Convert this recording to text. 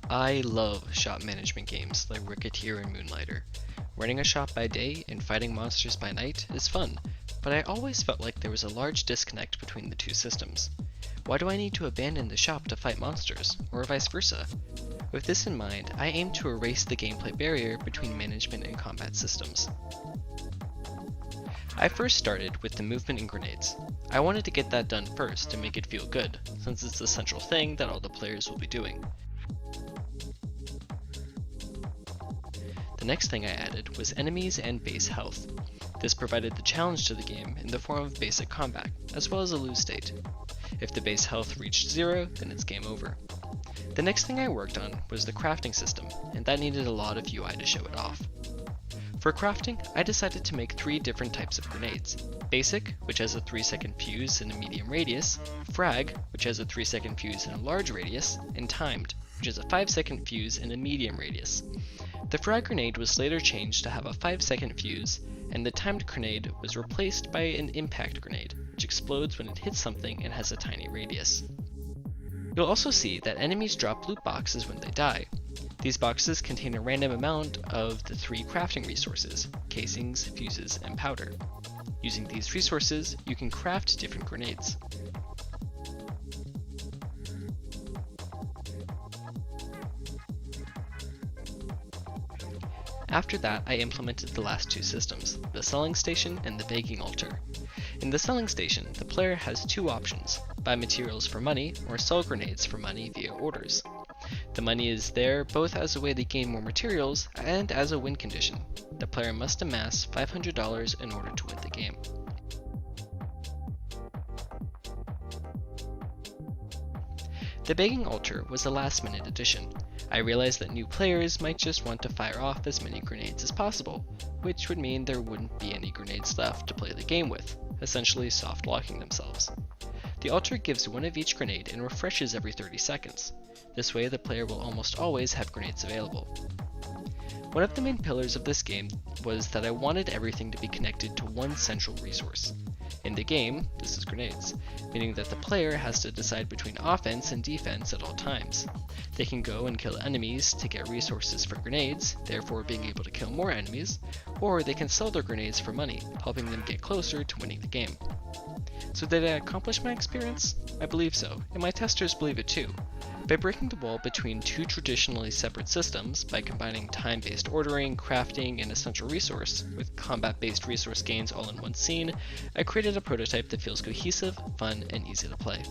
I love shop management games like Ricketeer and Moonlighter. Running a shop by day and fighting monsters by night is fun, but I always felt like there was a large disconnect between the two systems. Why do I need to abandon the shop to fight monsters, or vice versa? With this in mind, I aim to erase the gameplay barrier between management and combat systems. I first started with the movement and grenades. I wanted to get that done first to make it feel good, since it's the central thing that all the players will be doing. The next thing I added was enemies and base health. This provided the challenge to the game in the form of basic combat, as well as a lose state. If the base health reached 0, then it's game over. The next thing I worked on was the crafting system, and that needed a lot of UI to show it off. For crafting, I decided to make 3 different types of grenades. Basic, which has a 3-second fuse and a medium radius, Frag, which has a 3-second fuse and a large radius, and Timed, which has a 5-second fuse and a medium radius. The Frag grenade was later changed to have a 5-second fuse, and the Timed grenade was replaced by an Impact grenade, which explodes when it hits something and has a tiny radius. You'll also see that enemies drop loot boxes when they die. These boxes contain a random amount of the 3 crafting resources, casings, fuses, and powder. Using these resources, you can craft different grenades. After that, I implemented the last 2 systems, the selling station and the begging altar. In the selling station, the player has 2 options: buy materials for money or sell grenades for money via orders. The money is there both as a way to gain more materials and as a win condition. The player must amass $500 in order to win the game. The begging altar was a last-minute addition. I realized that new players might just want to fire off as many grenades as possible, which would mean there wouldn't be any grenades left to play the game with, essentially soft locking themselves. The altar gives 1 of each grenade and refreshes every 30 seconds. This way the player will almost always have grenades available. One of the main pillars of this game was that I wanted everything to be connected to one central resource. In the game, this is grenades, meaning that the player has to decide between offense and defense at all times. They can go and kill enemies to get resources for grenades, therefore being able to kill more enemies, or they can sell their grenades for money, helping them get closer to winning the game. So did I accomplish my experience? I believe so, and my testers believe it too. By breaking the wall between 2 traditionally separate systems, by combining time-based ordering, crafting, and essential resource, with combat-based resource gains all in one scene, I created a prototype that feels cohesive, fun, and easy to play.